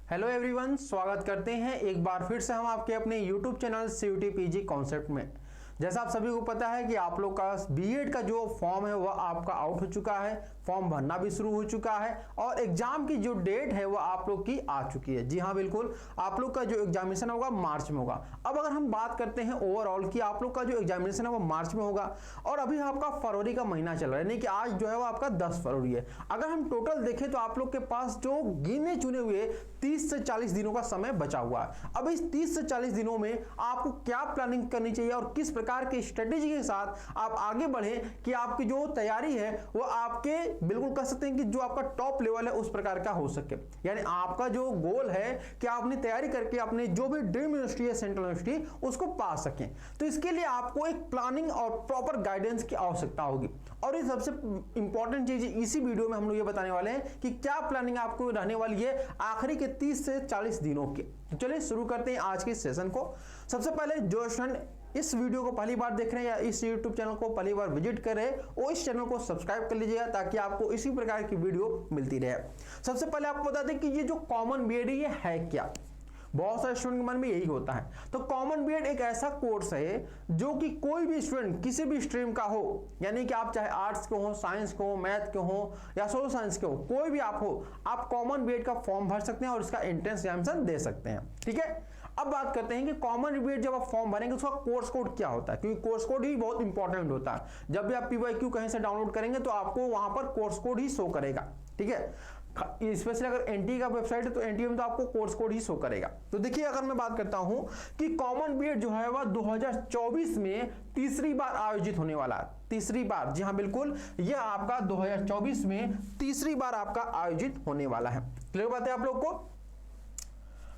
Hello everyone, स्वागत करते हैं एक बार फिर से हम आपके अपने YouTube channel CUET PG concept में। जैसा आप सभी को पता है कि आप लोग का बीएड का जो फॉर्म है वह आपका आउट हो चुका है, फॉर्म भरना भी शुरू हो चुका है और एग्जाम की जो डेट है वह आप लोग की आ चुकी है। जी हाँ, बिल्कुल, आप लोग का जो एग्जामिनेशन होगा मार्च में होगा। अब अगर हम बात करते हैं ओवरऑल कि आप लोग का जो एग्जामिनेशन है वो मार्च में होगा और अभी आपका फरवरी का महीना चल रहा है, यानी कि आज जो है वो आपका 10 फरवरी है। अगर हम टोटल देखें तो आप लोग के पास जो गिने चुने हुए 30 से 40 दिनों का समय बचा हुआ है। अब इस 30 से 40 दिनों में आपको क्या प्लानिंग करनी चाहिए और किस प्रकार की स्ट्रेटेजी के साथ आप आगे बढ़े कि आपकी जो तैयारी है वो आपके बिल्कुल कह सकते हैं कि जो आपका टॉप लेवल है उस प्रकार का हो सके। यानी आपका जो गोल है कि आप अपनी तैयारी करके अपने जो भी ड्रीम यूनिवर्सिटी है, सेंट्रल यूनिवर्सिटी, उसको पा सकें। तो इसके लिए आपको एक प्लानिंग और प्रॉपर गाइडेंस की आवश्यकता होगी और ये सबसे इंपॉर्टेंट चीज इसी वीडियो में हम लोग ये बताने वाले हैं कि क्या प्लानिंग आपको रहने वाली है आखिरी के 30 से 40 दिनों की। तो चलिए शुरू करते हैं आज के सेशन को। सबसे पहले जो स्टूडेंट इस वीडियो को पहली बार देख रहे हैं या इस YouTube चैनल को पहली बार विजिट कर रहे हैं वो इस चैनल को सब्सक्राइब कर लीजिएगा ताकि आपको इसी प्रकार की वीडियो मिलती रहे। सबसे पहले आपको बता दें कि ये जो कॉमन बीएड ये है क्या। बहुत सारे स्टूडेंट के मन में यही होता है। तो कॉमन बीएड एक ऐसा कोर्स है जो कि कोई भी स्टूडेंट किसी भी स्ट्रीम का हो, यानी कि आप चाहे आर्ट्स के हो, साइंस के हो, मैथ के हो या सोशल साइंस के हो, कोई भी आप हो, आप कॉमन बीएड का फॉर्म भर सकते हैं और इसका एंट्रेंस एग्जामिनेशन दे सकते हैं। ठीक है, अब बात करते हैं कि कॉमन बीएड जब आप फॉर्म भरेंगे उसका कोर्स कोड क्या होता है, क्योंकि कोर्स कोड ही बहुत इंपॉर्टेंट होता है। जब भी आप PYQ कहीं से डाउनलोड करेंगे तो आपको वहां पर कोर्स कोड ही शो करेगा। ठीक है, स्पेशली अगर NTA का वेबसाइट है तो NTA में तो आपको कोर्स कोड ही शो करेगा। तो देखिए, अगर मैं बात करता हूं कि कॉमन बीएड जो है वह 2024 में तीसरी बार आयोजित होने वाला है। तीसरी बार, जी हां बिल्कुल, यह आपका 2024 में तीसरी बार आपका आयोजित होने वाला है। क्लियर बात है आप लोग को।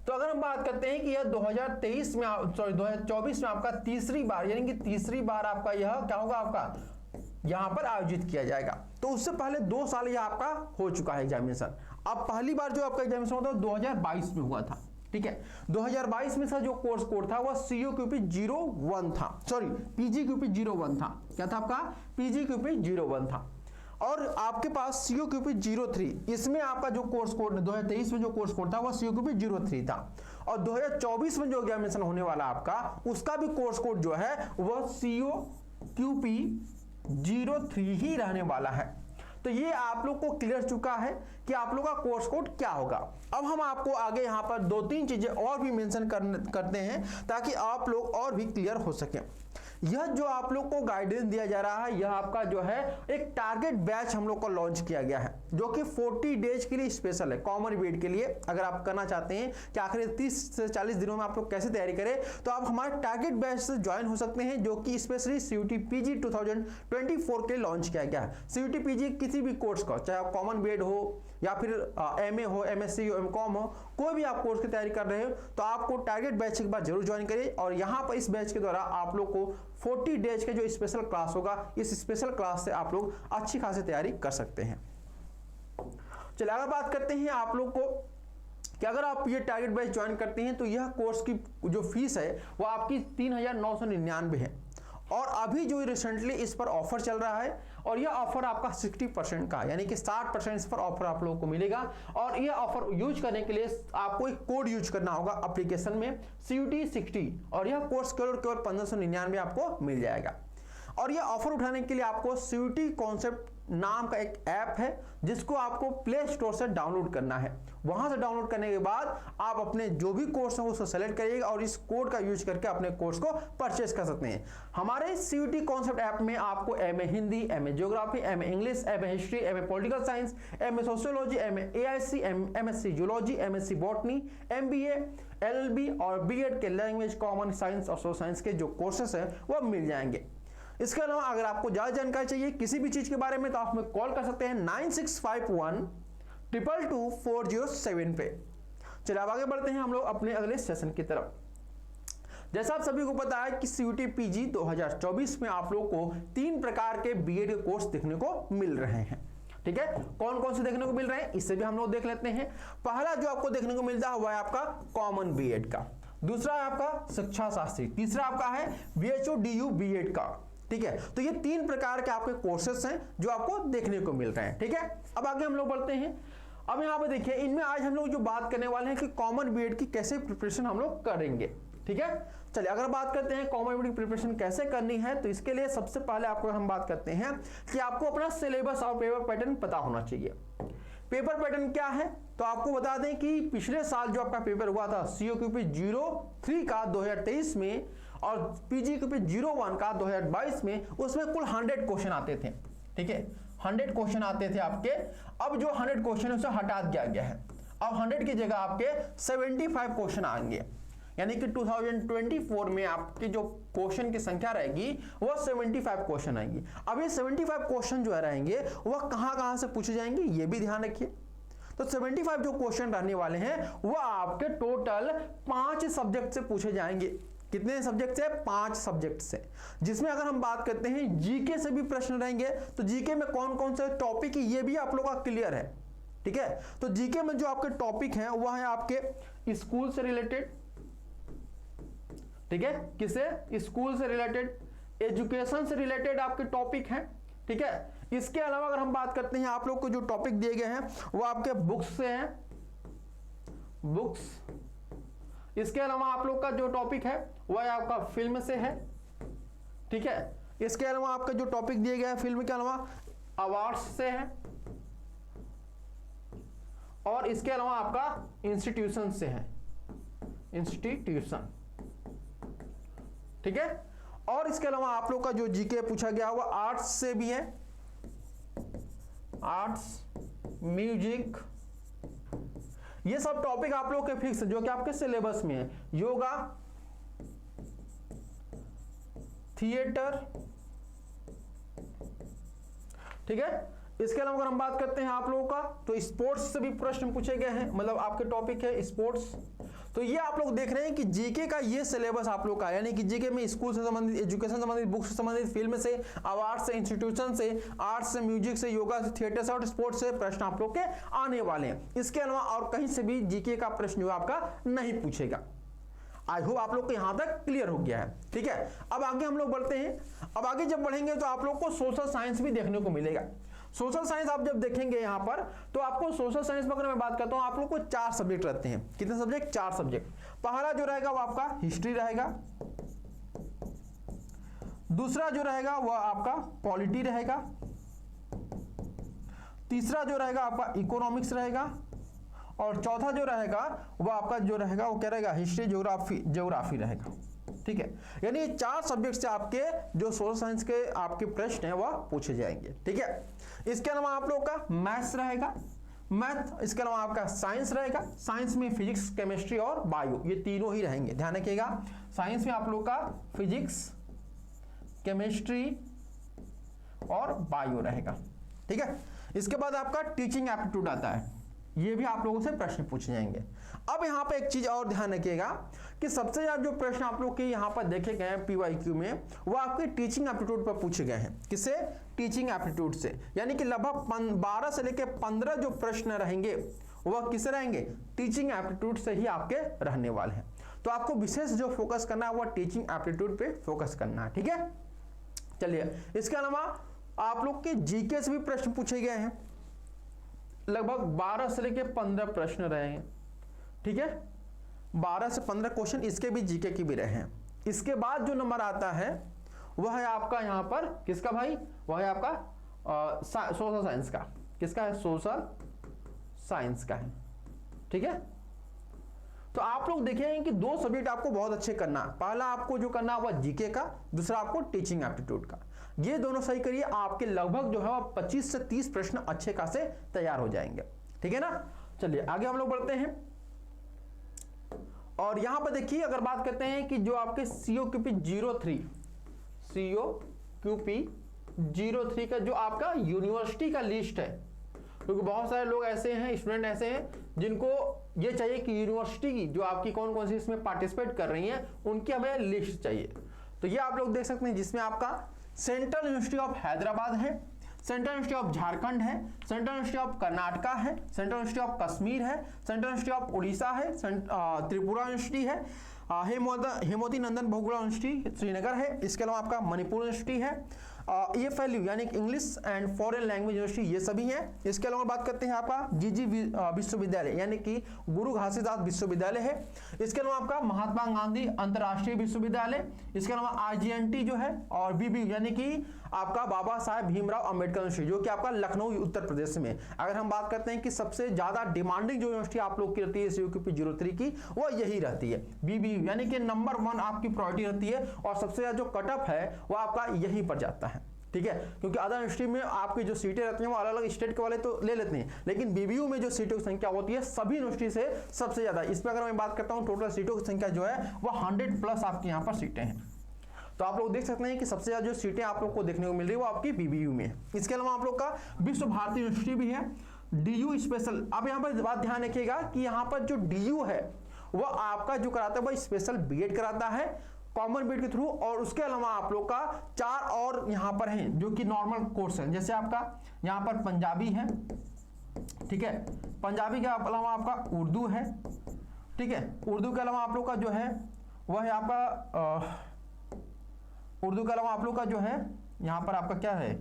तो अगर हम बात करते हैं कि यह 2023 में 2024 में आपका तीसरी बार, यानी कि तीसरी बार आपका यह क्या होगा, आपका यहां पर आयोजित किया जाएगा। तो उससे पहले 2 साल यह आपका हो चुका है एग्जामिनेशन। अब पहली बार जो आपका एग्जामिनेशन होता है 2022 में हुआ था। ठीक है, 2022 में सर जो कोर्स कोड था वह CUET 01 था, सॉरी PGQP 01 था। क्या था आपका? PGQP 01 था। और आपके पास CUET 03, इसमें आपका जो कोर्स कोड 2023 में जो कोर्स कोड था वह CUET 03 था और 2024 में जो एग्जामिनेशन होने वाला आपका उसका भी कोर्स कोड जो है वह CUET 03 ही रहने वाला है। तो ये आप लोग को क्लियर चुका है कि आप लोग का कोर्स कोड क्या होगा। अब हम आपको आगे यहां पर 2-3 चीजें और भी मेंशन करते हैं ताकि आप लोग और भी क्लियर हो सके। यह जो आप लोग को गाइडेंस दिया जा रहा है, यह आपका जो है एक टारगेट बैच हम लोग को लॉन्च किया गया है जो कि 40 डेज के लिए स्पेशल है कॉमन बीएड के लिए। अगर आप करना चाहते हैं कि आखिर 30 से 40 दिनों में आप लोग कैसे तैयारी करें तो आप हमारे टारगेट बैच से ज्वाइन हो सकते हैं, जो कि स्पेशली CUET PG 2024 के लिए लॉन्च किया गया है। CUET PG किसी भी कोर्स का, चाहे आप कॉमन बीएड हो या फिर MA हो, MSc हो, MCOM हो, कोई भी आप कोर्स की तैयारी कर रहे हो तो आपको टारगेट बैच एक बार जरूर ज्वाइन करिए। और यहाँ पर इस बैच के द्वारा आप लोग को 40 डेज का जो स्पेशल क्लास होगा, इस स्पेशल क्लास से आप लोग अच्छी खासी तैयारी कर सकते हैं। चलिए आगे बात करते हैं आप लोग को कि अगर आप ये टारगेट बैच ज्वाइन करते हैं तो यह कोर्स की जो फीस है वो आपकी 3999 है। और अभी जो रिसेंटली इस पर ऑफर चल रहा है और यह ऑफर आपका 60% का, यानी कि 60% इस पर ऑफर आप लोगों को मिलेगा। और यह ऑफर यूज करने के लिए आपको एक कोड यूज करना होगा एप्लीकेशन में CUET60 और यह कोर्स केवल 1599 आपको मिल जाएगा। और यह ऑफर उठाने के लिए आपको CUET कॉन्सेप्ट नाम का एक ऐप है जिसको आपको प्ले स्टोर से डाउनलोड करना है। वहां से डाउनलोड करने के बाद आप अपने जो भी कोर्स है उसको सेलेक्ट करिएगा और इस कोड का यूज करके अपने कोर्स को परचेस कर सकते हैं। हमारे CUET कॉन्सेप्ट ऐप में आपको MA Hindi, MA geography, MA English, MA history, MA political science, MA sociology, MA AIC, MSc zoology, MSc botany, MBA, LLB और BEd के लैंग्वेज, कॉमन साइंस और सोशल साइंस के जो कोर्सेस है वह मिल जाएंगे। इसके अलावा अगर आपको ज्यादा जानकारी चाहिए किसी भी चीज के बारे में तो आप हमें कॉल कर सकते हैं 9651 222 407 पे। चलिए अब आगे बढ़ते हैं हम लोग अपने अगले सेशन की तरफ। जैसा आप सभी को पता है कि CUET PG 2024 में आप लोग को 3 प्रकार के बीएड के कोर्स देखने को मिल रहे हैं। ठीक है, कौन कौन से देखने को मिल रहे हैं इससे भी हम लोग देख लेते हैं। पहला जो आपको देखने को मिलता है वह है आपका कॉमन बीएड का, दूसरा है आपका शिक्षा शास्त्री, तीसरा आपका है BHO-DU बीएड का। ठीक है, तो ये 3 प्रकार के आपके कोर्सेस हैं जो आपको देखने को मिल रहे हैं। ठीक है, अब आगे हम लोग बढ़ते हैं। अब यहाँ पे देखिए, इनमें आज हम लोग जो बात करने वाले हैं कि कॉमन बीएड की कैसे प्रिपरेशन हम लोग करेंगे। ठीक है, चलिए अगर बात करते हैं कॉमन बीएड की प्रिपरेशन कैसे करनी है, तो इसके लिए सबसे पहले आपको हम बात करते हैं कि आपको अपना सिलेबस और पेपर पैटर्न पता होना चाहिए। पेपर पैटर्न क्या है, तो आपको बता दें कि पिछले साल जो आपका पेपर हुआ था COQP 03 का 2023 में और PGQP 01 का 2022 में, उसमें कुल 100 क्वेश्चन आते थे। ठीक है, 100 क्वेश्चन आते थे आपके। अब जो 100 क्वेश्चन है उसे हटा दिया गया है। अब 100 की जगह आपके 75 क्वेश्चन आएंगे, यानी कि 2024 में आपकी जो क्वेश्चन की संख्या रहेगी वह 75 क्वेश्चन आएंगी। अब ये 75 क्वेश्चन जो रहेंगे वह कहां से पूछे जाएंगे, ये भी ध्यान रखिए। तो 75 जो क्वेश्चन रहने वाले हैं वह आपके टोटल 5 सब्जेक्ट से पूछे जाएंगे। कितने सब्जेक्ट से? 5 सब्जेक्ट से, जिसमें अगर हम बात करते हैं जीके से भी प्रश्न रहेंगे। तो जीके में कौन कौन से टॉपिक है ये भी आप लोगों का क्लियर है। ठीक है, तो जीके में जो आपके टॉपिक हैं वह है आपके स्कूल से रिलेटेड। ठीक है, किसे? स्कूल से रिलेटेड, एजुकेशन से रिलेटेड आपके टॉपिक हैं। ठीक है, इसके अलावा अगर हम बात करते हैं आप लोग को जो टॉपिक दिए गए हैं वो आपके बुक्स से हैं, बुक्स। इसके अलावा आप लोग का जो टॉपिक है वह आपका फिल्म से है। ठीक है, इसके अलावा आपका जो टॉपिक दिए गए हैं फिल्म के अलावा अवार्ड्स से है, और इसके अलावा आपका इंस्टीट्यूशन से है, इंस्टीट्यूशन। ठीक है, और इसके अलावा आप लोग का जो जीके पूछा गया हुआ आर्ट्स से भी है, आर्ट्स, म्यूजिक, ये सब टॉपिक आप लोग के फिक्स है जो कि आपके सिलेबस में है। योगा, थिएटर। ठीक है, इसके अलावा अगर हम बात करते हैं आप लोगों का, तो स्पोर्ट्स से भी प्रश्न पूछे गए हैं, मतलब आपके टॉपिक है स्पोर्ट्स। तो ये आप लोग देख रहे हैं कि जीके का ये सिलेबस आप लोग का, यानी कि जीके में स्कूल से संबंधित, एजुकेशन से संबंधित, बुक्स से संबंधित, फिल्म से, अवार्ड से, इंस्टीट्यूशन से, आर्ट्स से, म्यूजिक से, योगा से, थिएटर से और स्पोर्ट्स से प्रश्न आप लोग के आने वाले हैं। इसके अलावा और कहीं से भी जीके का प्रश्न जो आपका नहीं पूछेगा। आई होप आप लोग को यहां तक क्लियर हो गया है। ठीक है, अब आगे हम लोग बढ़ते हैं। अब आगे जब बढ़ेंगे तो आप लोग को सोशल साइंस भी देखने को मिलेगा। सोशल साइंस आप जब देखेंगे यहां पर, तो आपको सोशल साइंस में अगर मैं बात करता हूं, आप लोग को 4 सब्जेक्ट रहते हैं। कितने सब्जेक्ट? 4 सब्जेक्ट। पहला जो रहेगा वो आपका हिस्ट्री रहेगा, दूसरा जो रहेगा वह आपका पॉलिटी रहेगा, तीसरा जो रहेगा आपका इकोनॉमिक्स रहेगा, और चौथा जो रहेगा वह आपका जो रहेगा वो क्या रहेगा? हिस्ट्री, ज्योग्राफी रहेगा। ठीक है, यानी ये 4 सब्जेक्ट से आपके जो सोशल साइंस के आपके प्रश्न हैं वह पूछे जाएंगे। ठीक है, इसके अलावा आप लोग का मैथ्स रहेगा, मैथ। इसके अलावा आपका साइंस रहेगा, साइंस में फिजिक्स, केमिस्ट्री और बायो, ये तीनों ही रहेंगे। ध्यान रखिएगा, साइंस में आप लोग का फिजिक्स, केमिस्ट्री और बायो रहेगा। ठीक है, इसके बाद आपका टीचिंग एप्टीट्यूड आता है, ये भी आप लोगों से प्रश्न पूछे जाएंगे। अब यहाँ पे एक चीज और ध्यान रखिएगा कि सबसे ज्यादा जो प्रश्न आप लोग के यहाँ पर देखे गए हैं PYQ में, वो आपके टीचिंग एप्टीट्यूड पर पूछे गए हैं। किससे? टीचिंग एप्टीट्यूड से। यानी कि लगभग 12 से लेकर 15 जो प्रश्न रहेंगे वह किससे रहेंगे? टीचिंग एप्टीट्यूड से ही आपके रहने वाले हैं। तो आपको विशेष जो फोकस करना है वह टीचिंग एप्टीट्यूड पे फोकस करना है। ठीक है, चलिए इसके अलावा आप लोग के जीके से भी प्रश्न पूछे गए हैं, लगभग 12 से लेकर 15 प्रश्न रहे हैं। ठीक है, 12 से 15 क्वेश्चन इसके भी जीके की भी रहे हैं। इसके बाद जो नंबर आता है वह है आपका यहाँ पर किसका भाई? वह है आपका सोशल साइंस का। किसका है? सोशल साइंस का है। ठीक है, तो आप लोग देखेंगे कि 2 सब्जेक्ट आपको बहुत अच्छे करना है। पहला आपको जो करना है वह जीके का, दूसरा आपको टीचिंग एप्टीट्यूड का। ये दोनों सही करिए, आपके लगभग जो है वह 25 से 30 प्रश्न अच्छे खासे तैयार हो जाएंगे। ठीक है ना, चलिए आगे हम लोग बढ़ते हैं। और यहां पर देखिए, अगर बात करते हैं कि जो आपके COQP 03 का जो आपका यूनिवर्सिटी का लिस्ट है, क्योंकि बहुत सारे लोग ऐसे हैं, स्टूडेंट ऐसे हैं जिनको ये चाहिए कि यूनिवर्सिटी की जो आपकी कौन कौन सी इसमें पार्टिसिपेट कर रही हैं उनकी हमें लिस्ट चाहिए। तो ये आप लोग देख सकते हैं, जिसमें आपका सेंट्रल यूनिवर्सिटी ऑफ हैदराबाद है, सेंट्रल यूनिवर्सिटी ऑफ झारखंड है, सेंट्रल यूनिवर्सिटी ऑफ कर्नाटका है, सेंट्रल यूनिवर्सिटी ऑफ कश्मीर है, सेंट्रल यूनिवर्सिटी ऑफ उड़ीसा है, त्रिपुरा यूनिवर्सिटी है, हेमोती नंदन बहुगुणा यूनिवर्सिटी श्रीनगर है, इसके अलावा आपका मणिपुर यूनिवर्सिटी है, EFLU यानी English and foreign language university, ये सभी हैं। इसके अलावा बात करते हैं आपका GG विश्वविद्यालय यानी कि गुरु घासीदास विश्वविद्यालय है। इसके अलावा आपका महात्मा गांधी अंतर्राष्ट्रीय विश्वविद्यालय, इसके अलावा RGNT जो है, और BBU यानी कि आपका बाबा साहेब भीमराव अंबेडकर यूनिवर्सिटी जो कि आपका लखनऊ उत्तर प्रदेश में। अगर हम बात करते हैं कि सबसे ज्यादा डिमांडिंग जो यूनिवर्सिटी आप लोग की रहती है CUPP 03 की, वो यही रहती है BBU यानी कि नंबर 1 आपकी प्रायोरिटी रहती है, और सबसे ज्यादा जो कटअप है वो आपका यहीं पर जाता है। ठीक है, क्योंकि अदर यूनिवर्सिटी में आपकी जो सीटें रहती हैं वो अलग अलग स्टेट के वाले तो ले लेते हैं, लेकिन BBU में जो सीटों की संख्या होती है सभी यूनिवर्सिटी से सबसे ज्यादा। इसमें अगर मैं बात करता हूँ टोटल सीटों की संख्या जो है वो 100+ आपकी यहाँ पर सीटें हैं। तो आप लोग देख सकते हैं कि सबसे ज्यादा जो सीटें आप लोग को देखने को मिल रही है वो आपकी BBU में है। इसके अलावा आप लोग का विश्व भारती यूनिवर्सिटी भी है, DU स्पेशल। अब यहाँ पर बात ध्यान रखिएगा कि यहाँ पर जो DU है वो आपका जो कराता है वो स्पेशल BEd कराता है कॉमन BEd के थ्रू, और उसके अलावा आप लोग का 4 और यहाँ पर हैं जो कि नॉर्मल कोर्स है, जैसे आपका यहाँ पर पंजाबी है, ठीक है, पंजाबी के अलावा आपका उर्दू है, ठीक है, उर्दू के अलावा आप लोग का जो है वह है आपका उर्दू के अलावा आप लोग का जो है यहाँ पर आपका क्या है,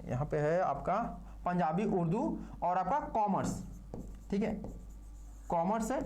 यहाँ पे है आपका पंजाबी, उर्दू और आपका कॉमर्स, ठीक है, कॉमर्स है,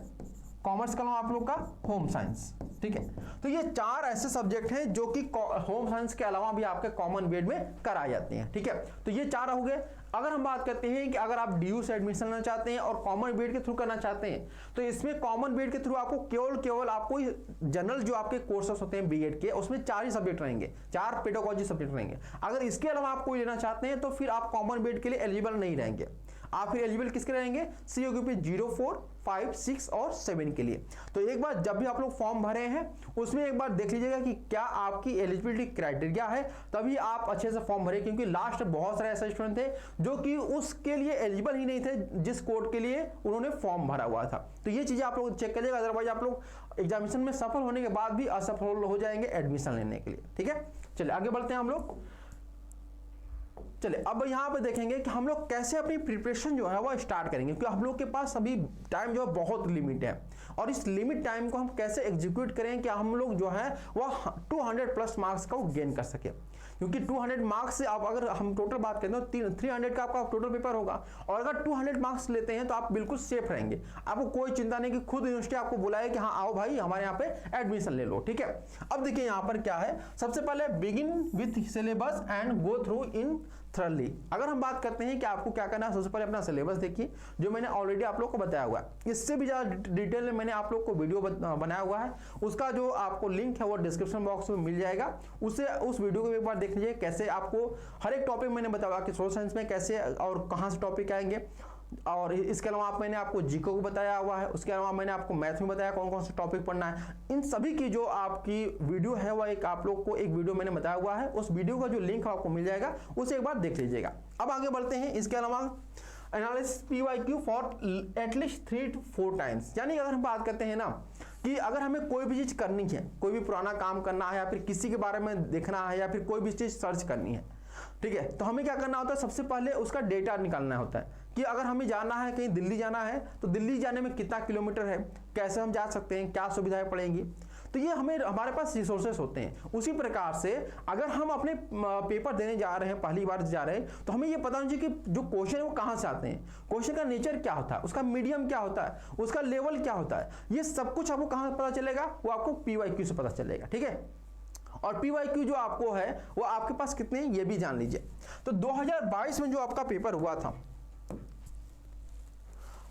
कॉमर्स के अलावा आप लोग का होम साइंस। ठीक है, तो ये 4 ऐसे सब्जेक्ट हैं जो कि होम साइंस के अलावा भी आपके कॉमन BEd में कराए जाते हैं। ठीक है, तो ये 4 हो गए। अगर हम बात करते हैं कि अगर आप DU से एडमिशन लेना चाहते हैं और कॉमन BEd के थ्रू करना चाहते हैं, तो इसमें कॉमन BEd के थ्रू आपको केवल आपको जनरल जो आपके कोर्सेस होते हैं BEd के, उसमें 4 ही सब्जेक्ट रहेंगे, 4 पेडागोजी सब्जेक्ट रहेंगे। अगर इसके अलावा आप कोई लेना चाहते हैं तो फिर आप कॉमन BEd के लिए एलिजिबल नहीं रहेंगे। आप फिर एलिजिबल किसके रहेंगे, CUPP 04, 5, 6 और 7 के लिए। तो एक बार जब भी आप लोग फॉर्म भरे हैं उसमें एक बार देख लीजिएगा कि क्या आपकी एलिजिबिलिटी क्राइटेरिया है, तभी आप अच्छे से फॉर्म भरे, क्योंकि लास्ट बहुत सारे ऐसे स्टूडेंट थे जो कि उसके लिए एलिजिबल ही नहीं थे जिस कोड के लिए उन्होंने फॉर्म भरा हुआ था। तो ये चीजें आप लोग चेक करिएगा, अदरवाइज आप लोग एग्जामिनेशन में सफल होने के बाद भी असफल हो जाएंगे एडमिशन लेने के लिए। ठीक है, चलिए आगे बढ़ते हैं हम लोग। चलिए अब यहाँ पे देखेंगे कि हम लोग कैसे अपनी प्रिपरेशन जो है वो स्टार्ट करेंगे, क्योंकि हम लोग के पास अभी टाइम जो है बहुत लिमिट है, और इस लिमिट टाइम को हम कैसे एग्जीक्यूट करें कि हम लोग जो है वो 200+ मार्क्स का गेन कर सके। क्योंकि 200 मार्क्स से आप अगर हम टोटल बात करें तो 300 का आपका टोटल पेपर होगा, और अगर 200 मार्क्स लेते हैं तो आप बिल्कुल सेफ रहेंगे। आपको कोई चिंता नहीं कि खुद यूनिवर्सिटी आपको बुलाए कि हाँ आओ भाई हमारे यहाँ पे एडमिशन ले लो। ठीक है, अब देखिए यहाँ पर क्या है, सबसे पहले begin with syllabus and go through in thoroughly. अगर हम बात करते हैं कि आपको क्या करना है, सबसे पहले अपना सिलेबस देखिए जो मैंने ऑलरेडी आप लोग को बताया हुआ है। इससे भी ज़्यादा डिटेल में मैंने आप लोग को वीडियो बनाया हुआ है, उसका जो आपको लिंक है वो डिस्क्रिप्शन बॉक्स में मिल जाएगा। उस वीडियो को एक बार देख लीजिए, कैसे आपको हर एक टॉपिक मैंने बताया कि सोशल साइंस में कैसे और कहाँ से टॉपिक आएंगे, और इसके अलावा मैंने आपको जीके को बताया हुआ है, उसके अलावा मैंने आपको मैथ में बताया कौन कौन से टॉपिक पढ़ना है। इन सभी की जो आपकी वीडियो है वह एक आप लोग को एक वीडियो मैंने बताया हुआ है, उस वीडियो का जो लिंक आपको मिल जाएगा उसे एक बार देख लीजिएगा। अब आगे बढ़ते हैं। इसके अलावा analysis PYQ for at least 3 to 4 times, यानी अगर हम बात करते हैं ना कि अगर हमें कोई भी चीज करनी है, कोई भी पुराना काम करना है या फिर किसी के बारे में देखना है या फिर कोई भी चीज सर्च करनी है, ठीक है, तो हमें क्या करना होता है, सबसे पहले उसका डेटा निकालना होता है कि अगर हमें जाना है कहीं दिल्ली जाना है तो दिल्ली जाने में कितना किलोमीटर है, कैसे हम जा सकते हैं, क्या सुविधाएं पड़ेंगी, तो ये हमारे पास रिसोर्सेस होते हैं। उसी प्रकार से अगर हम अपने पेपर देने जा रहे हैं, पहली बार जा रहे हैं, तो हमें ये पता होना चाहिए कि जो क्वेश्चन है वो कहाँ से आते हैं, क्वेश्चन का नेचर क्या होता है, उसका मीडियम क्या होता है, उसका लेवल क्या होता है, ये सब कुछ आपको कहाँ से पता चलेगा, वो आपको PYQ से पता चलेगा। ठीक है, और PYQ जो आपको है वो आपके पास कितने हैं ये भी जान लीजिए। तो 2022 में जो आपका पेपर हुआ था,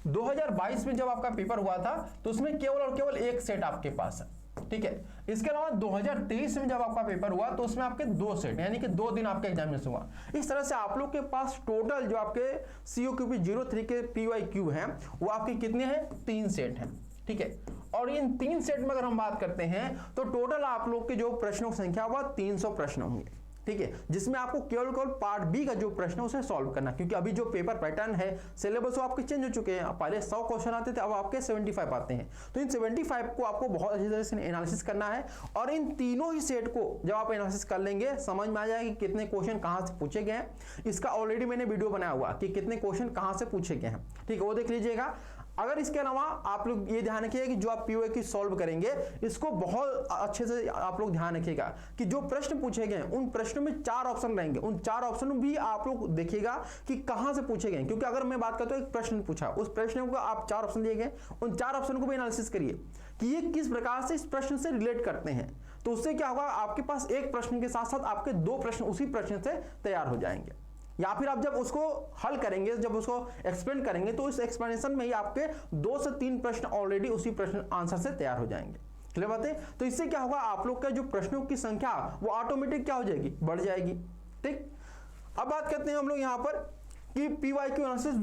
2022 में जब आपका पेपर हुआ था तो उसमें केवल और केवल एक सेट आपके पास है। ठीक है, इसके अलावा 2023 में जब आपका पेपर हुआ तो उसमें आपके 2 सेट, यानी कि 2 दिन आपका एग्जामिनेशन हुआ। इस तरह से आप लोग के पास टोटल जो आपके CUPP 03 के PYQ हैं वो आपके कितने हैं, 3 सेट हैं। ठीक है, और इन 3 सेट में अगर हम बात करते हैं तो टोटल आप लोग के जो प्रश्नों की संख्या वह 300 प्रश्न होंगे। ठीक है, जिसमें आपको केवल पार्ट बी का जो प्रश्न है उसे सॉल्व करना, क्योंकि अभी जो पेपर पैटर्न है, सिलेबस आपके चेंज हो चुके हैं। पहले 100 क्वेश्चन आते थे, अब आपके 75 आते हैं। तो इन 75 को आपको बहुत अच्छी तरह से एनालिसिस करना है, और इन तीनों ही सेट को जब आप एनालिसिस कर लेंगे समझ में आ जाएगा कि कितने क्वेश्चन कहाँ से पूछे गए हैं। इसका ऑलरेडी मैंने वीडियो बनाया हुआ कि कितने क्वेश्चन कहाँ से पूछे गए हैं। ठीक है, वो देख लीजिएगा। अगर इसके अलावा आप लोग ये ध्यान रखिएगा कि जो आप PYQ सॉल्व करेंगे इसको बहुत अच्छे से आप लोग ध्यान रखिएगा कि जो प्रश्न पूछे गए उन प्रश्नों में 4 ऑप्शन रहेंगे, उन 4 ऑप्शन भी आप लोग देखिएगा कि कहां से पूछे गए। क्योंकि अगर मैं बात करता हूं एक प्रश्न पूछा, उस प्रश्न को आप 4 ऑप्शन दिए गए, उन 4 ऑप्शन को भी एनालिसिस करिए कि ये किस प्रकार से इस प्रश्न से रिलेट करते हैं। तो उससे क्या होगा, आपके पास एक प्रश्न के साथ साथ आपके 2 प्रश्न उसी प्रश्न से तैयार हो जाएंगे। या फिर आप जब उसको हल करेंगे, जब उसको एक्सप्लेन करेंगे, तो इस एक्सप्लेनेशन में ही आपके 2 से 3 प्रश्न ऑलरेडी उसी प्रश्न आंसर से तैयार हो जाएंगे। क्लियर बात है? तो इससे क्या होगा, आप लोग का जो प्रश्नों की संख्या वो ऑटोमेटिक क्या हो जाएगी, बढ़ जाएगी। ठीक, अब बात करते हैं हम लोग यहाँ पर कि PYQ analysis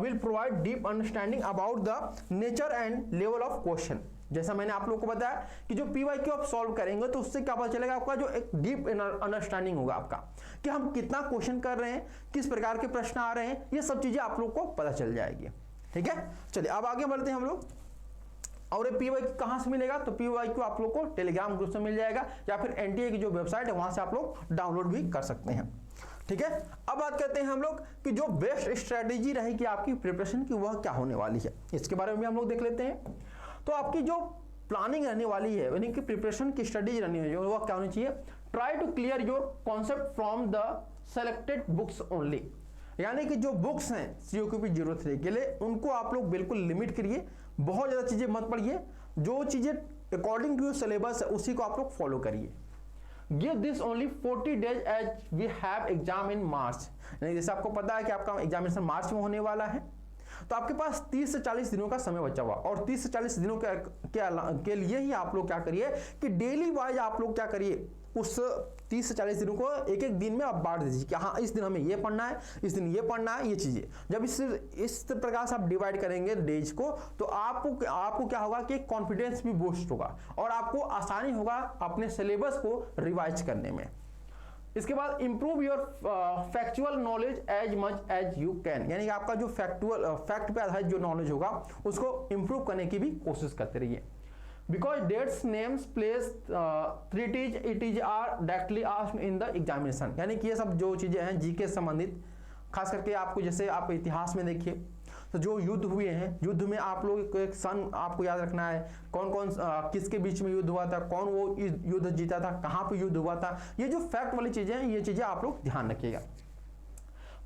will provide deep understanding about the nature and level of question. जैसा मैंने आप लोगों को बताया कि जो PYQ आप सॉल्व करेंगे तो उससे क्या पता चलेगा, आपका जो एक डीप अंडरस्टैंडिंग होगा आपका कि हम कितना क्वेश्चन कर रहे हैं, किस प्रकार के प्रश्न आ रहे हैं, ये सब चीजें आप लोग को पता चल जाएगी। ठीक है, चलिए अब आगे बढ़ते हैं हम लोग। और ये PYQ कहां से मिलेगा, तो PYQ आप लोग को टेलीग्राम ग्रुप से मिल जाएगा या फिर NTA की जो वेबसाइट है वहां से आप लोग डाउनलोड भी कर सकते हैं। ठीक है, अब बात करते हैं हम लोग कि जो बेस्ट स्ट्रेटेजी रहेगी आपकी प्रिपरेशन की वह क्या होने वाली है, इसके बारे में भी हम लोग देख लेते हैं। तो आपकी जो प्लानिंग रहने वाली है, यानी कि प्रिपरेशन की स्टडीज रहनी है, वह क्या होनी चाहिए, try to clear your concept from the selected books only. यानी कि जो बुक्स हैं COQP 03 के लिए उनको आप लोग बिल्कुल लिमिट करिए, बहुत ज़्यादा चीज़ें मत पढ़िए, जो चीज़ें अकॉर्डिंग टू सिलेबस है उसी को आप लोग फॉलो करिए। Give this only 40 days as we have exam in March. जैसे आपको पता है कि आपका एग्जामिनेशन मार्च में होने वाला है, तो आपके पास 30 से 40 दिनों का समय बचा हुआ, और 30 से 40 दिनों के लिए ही आप लोग क्या करिए कि डेली वाइज आप लोग क्या करिए, उस 30 से 40 दिनों को एक एक दिन में आप बांट दीजिए कि हाँ इस दिन हमें ये पढ़ना है, इस दिन ये पढ़ना है, ये चीजें जब इस प्रकार से आप डिवाइड करेंगे डेज को, तो आपको क्या होगा कि कॉन्फिडेंस भी बूस्ट होगा और आपको आसानी होगा अपने सिलेबस को रिवाइज करने में। इसके बाद improve your factual knowledge as much as you can, यानी कि आपका जो फैक्ट पे आधारित जो नॉलेज होगा उसको इंप्रूव करने की भी कोशिश करते रहिए। Because dates names place treaties it is are directly asked in the examination, यानी कि ये सब जो चीजें हैं जीके संबंधित, खास करके आपको जैसे आप इतिहास में देखिए तो जो युद्ध हुए हैं, युद्ध में आप लोग एक सन आपको याद रखना है, कौन कौन किसके बीच में युद्ध हुआ था, कौन वो युद्ध जीता था, कहां पे युद्ध हुआ था, ये जो फैक्ट वाली चीजें हैं ये चीजें आप लोग ध्यान रखिएगा।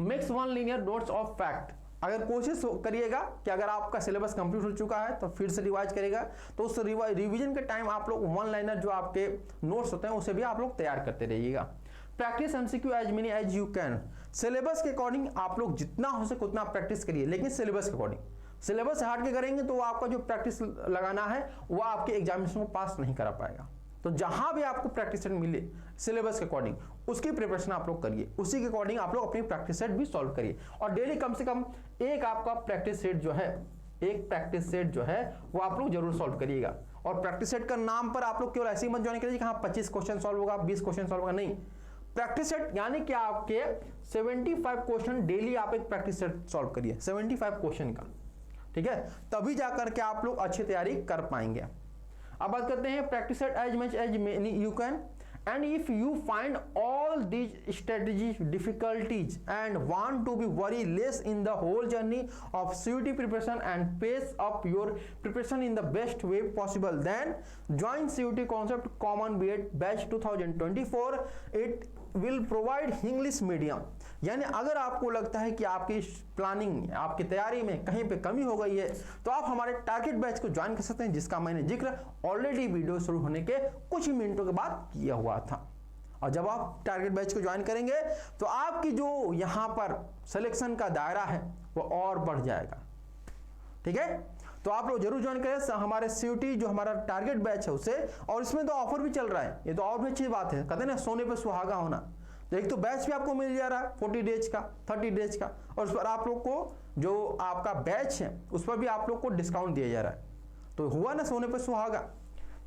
Mix 1 linear notes of fact, अगर कोशिश करिएगा कि अगर आपका सिलेबस कंप्लीट हो चुका है तो फिर से रिवाइज करेगा, तो उस रिवीजन के टाइम आप लोग 1 लाइनर जो आपके नोट्स होते हैं उसे भी आप लोग तैयार करते रहिएगा। Practice MCQ as many as you can, syllabus के अकॉर्डिंग आप लोग जितना हो सके उतना प्रैक्टिस करिए, लेकिन सिलेबस के अकॉर्डिंग, सिलेबस से हट के करेंगे तो वो आपका जो प्रैक्टिस लगाना है वो आपके एग्जामिनेशन को पास नहीं करा पाएगा। तो जहां भी आपको प्रैक्टिस सेट मिले सिलेबस के अकॉर्डिंग उसकी प्रिपरेशन आप लोग करिए, उसी के अकॉर्डिंग आप लोग अपनी प्रैक्टिस सेट भी सॉल्व करिए, और डेली कम से कम एक आपका प्रैक्टिस सेट जो है, एक प्रैक्टिस सेट जो है वो आप लोग जरूर सॉल्व करिएगा। और प्रैक्टिस सेट का नाम पर आप लोग केवल ऐसे ही मत ज्वाइन करिए कि हाँ 25 क्वेश्चन सॉल्व होगा, 20 क्वेश्चन सॉल्व होगा, नहीं। प्रैक्टिस सेट यानी कि आपके 75 क्वेश्चन डेली आप एक प्रैक्टिस सेट सॉल्व करिए, 75 क्वेश्चन का, ठीक है, तभी जाकर के आप लोग अच्छी तैयारी कर पाएंगे। अब बात करते हैं practice set as much as many you can, and if you find all these strategies difficulties and want to be very less in the whole journey of CUT preparation and pace up your preparation in the best way possible, then join CUT Concept Common B.Ed Batch 2024. It will provide English medium, यानी अगर आपको लगता है कि आपकी planning, आपकी तैयारी में कहीं पे कमी हो गई है तो आप हमारे टारगेट बैच को ज्वाइन कर सकते हैं, जिसका मैंने जिक्र ऑलरेडी वीडियो शुरू होने के कुछ ही मिनटों के बाद किया हुआ था। और जब आप टारगेट बैच को ज्वाइन करेंगे तो आपकी जो यहाँ पर सिलेक्शन का दायरा है वो और बढ़ जाएगा। ठीक है, तो आप लोग जरूर ज्वाइन करें हमारे CUT जो हमारा टारगेट बैच है उसे, और इसमें तो ऑफर भी चल रहा है, ये तो और भी अच्छी बात है, कहते हैं ना सोने पे सुहागा होना। तो एक तो बैच भी आपको मिल जा रहा है 40 डेज का, 30 डेज का, और उस पर आप लोग को जो आपका बैच है उस पर भी आप लोग को डिस्काउंट दिया जा रहा है, तो हुआ ना सोने पे सुहागा।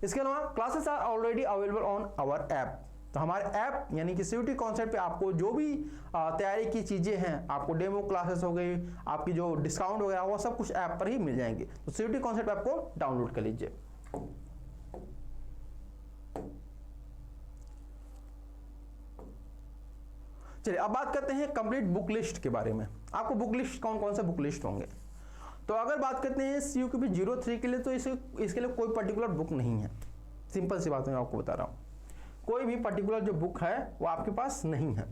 इसके अलावा classes are already available on our app, तो हमारे ऐप यानी कि CUT कॉन्सेप्ट पे आपको जो भी तैयारी की चीज़ें हैं, आपको डेमो क्लासेस हो गई, आपकी जो डिस्काउंट हो गया, वो सब कुछ ऐप पर ही मिल जाएंगे। तो CUT कॉन्सेप्ट ऐप को डाउनलोड कर लीजिए। चलिए अब बात करते हैं कंप्लीट बुक लिस्ट के बारे में। आपको बुक लिस्ट कौन कौन से बुक लिस्ट होंगे, तो अगर बात करते हैं CUPP 03 के लिए, तो इसके लिए कोई पर्टिकुलर बुक नहीं है। सिंपल सी बात मैं आपको बता रहा हूँ, कोई भी पर्टिकुलर जो बुक है वो आपके पास नहीं है,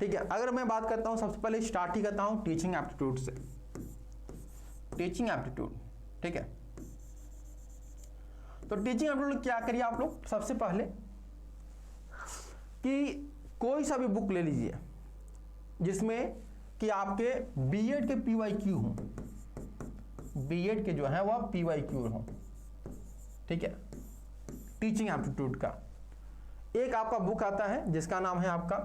ठीक है। अगर मैं बात करता हूँ, सबसे पहले स्टार्ट ही करता हूँ टीचिंग एप्टीट्यूड से। टीचिंग एप्टीट्यूड, ठीक है। तो टीचिंग एप्टीट्यूड क्या करिए आप लोग, सबसे पहले कि कोई सा भी बुक ले लीजिए जिसमें कि आपके बीएड के PYQ हों, बीएड के जो है वह PYQ हों, ठीक है। टीचिंग एप्टीट्यूड का एक आपका बुक आता है जिसका नाम है आपका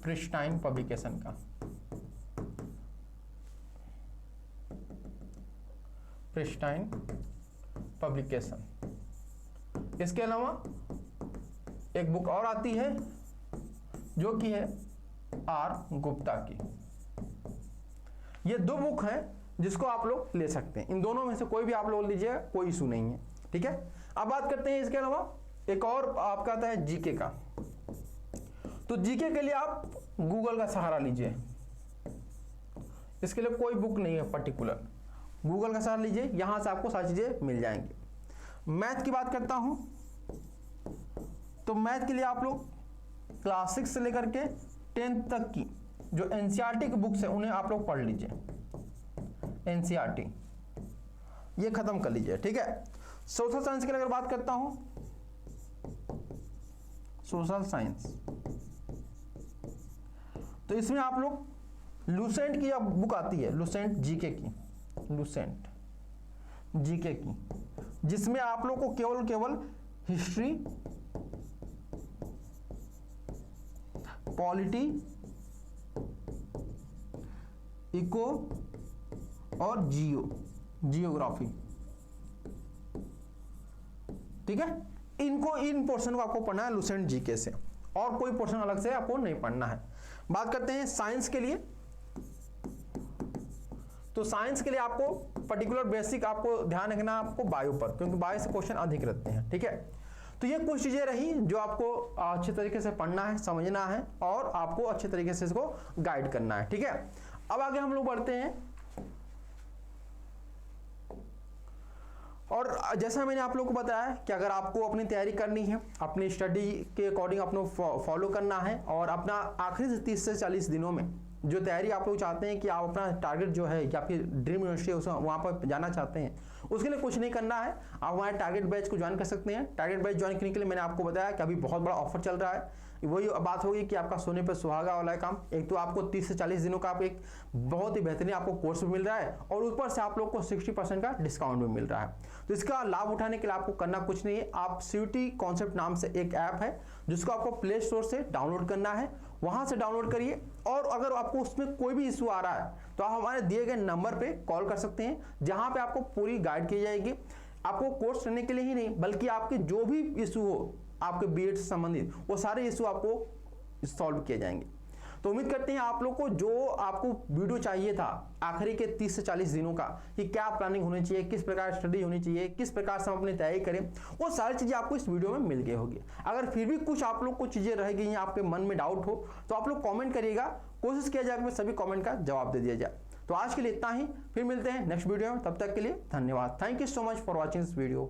प्रिस्टाइन पब्लिकेशन का, प्रिस्टाइन पब्लिकेशन। इसके अलावा एक बुक और आती है जो कि है R गुप्ता की। ये दो बुक हैं जिसको आप लोग ले सकते हैं, इन दोनों में से कोई भी आप लोग लीजिएगा, कोई इशू नहीं है, ठीक है। अब बात करते हैं इसके अलावा एक और आपका आता है जीके का। तो जीके के लिए आप गूगल का सहारा लीजिए, इसके लिए कोई बुक नहीं है पर्टिकुलर, गूगल का सहारा लीजिए, यहां से आपको सारी चीजें मिल जाएंगी। मैथ की बात करता हूं, तो मैथ के लिए आप लोग क्लास 6 से लेकर के 10th तक की जो एनसीईआरटी की बुक्स है उन्हें आप लोग पढ़ लीजिए, एनसीईआरटी ये खत्म कर लीजिए, ठीक है। सोशल साइंस के लिए अगर बात करता हूं, सोशल साइंस, तो इसमें आप लोग लुसेंट की बुक आती है, लुसेंट जीके की, लुसेंट जीके की, जिसमें आप लोग को केवल हिस्ट्री, पॉलिटी, इको और जियोग्राफी, ठीक है। इन पोर्शन को आपको पढ़ना है लुसेंट जीके से, और कोई पोर्शन अलग से आपको नहीं पढ़ना है। बात करते हैं साइंस के लिए, तो साइंस के लिए आपको पर्टिकुलर बेसिक आपको ध्यान रखना है आपको बायो पर, क्योंकि बायो से क्वेश्चन अधिक रहते हैं, ठीक है। तो ये कुछ चीजें रही जो आपको अच्छे तरीके से पढ़ना है, समझना है और आपको अच्छे तरीके से इसको गाइड करना है, ठीक है। अब आगे हम लोग बढ़ते हैं, और जैसा मैंने आप लोगों को बताया कि अगर आपको अपनी तैयारी करनी है, अपनी स्टडी के अकॉर्डिंग अपने फॉलो करना है, और अपना आखिरी 30 से 40 दिनों में जो तैयारी आप लोग चाहते हैं कि आप अपना टारगेट जो है कि आपकी ड्रीम यूनिवर्सिटी है उसे वहाँ पर जाना चाहते हैं, उसके लिए कुछ नहीं करना है, आप हमारे टारगेट बैच को ज्वाइन कर सकते हैं। टारगेट बैच ज्वाइन करने के लिए मैंने आपको बताया कि अभी बहुत बड़ा ऑफर चल रहा है। वही बात होगी कि आपका सोने पर सुहागा वाला काम, एक तो आपको 30 से 40 दिनों का आप एक बहुत ही बेहतरीन आपको कोर्स भी मिल रहा है, और ऊपर से आप लोग को 60% का डिस्काउंट भी मिल रहा है। तो इसका लाभ उठाने के लिए आपको करना कुछ नहीं है, आप CUT कॉन्सेप्ट नाम से एक ऐप है जिसको आपको प्ले स्टोर से डाउनलोड करना है, वहां से डाउनलोड करिए, और अगर आपको उसमें कोई भी इशू आ रहा है तो आप हमारे दिए गए नंबर पे कॉल कर सकते हैं, जहां पे आपको पूरी गाइड की जाएगी। आपको कोर्स करने के लिए ही नहीं, बल्कि आपके जो भी इशू हो आपके बीएड से संबंधित, वो सारे इशू आपको सॉल्व किए जाएंगे। तो उम्मीद करते हैं आप लोग को जो आपको वीडियो चाहिए था आखिरी के 30 से 40 दिनों का, कि क्या प्लानिंग होनी चाहिए, किस प्रकार स्टडी होनी चाहिए, किस प्रकार से हम अपनी तैयारी करें, वो सारी चीजें आपको इस वीडियो में मिल गई होगी। अगर फिर भी कुछ आप लोग को चीजें रह गई हैं, आपके मन में डाउट हो, तो आप लोग कॉमेंट करिएगा, कोशिश किया जाए सभी कॉमेंट का जवाब दे दिया जाए। तो आज के लिए इतना ही, फिर मिलते हैं नेक्स्ट वीडियो में, तब तक के लिए धन्यवाद। Thank you so much for watching this video.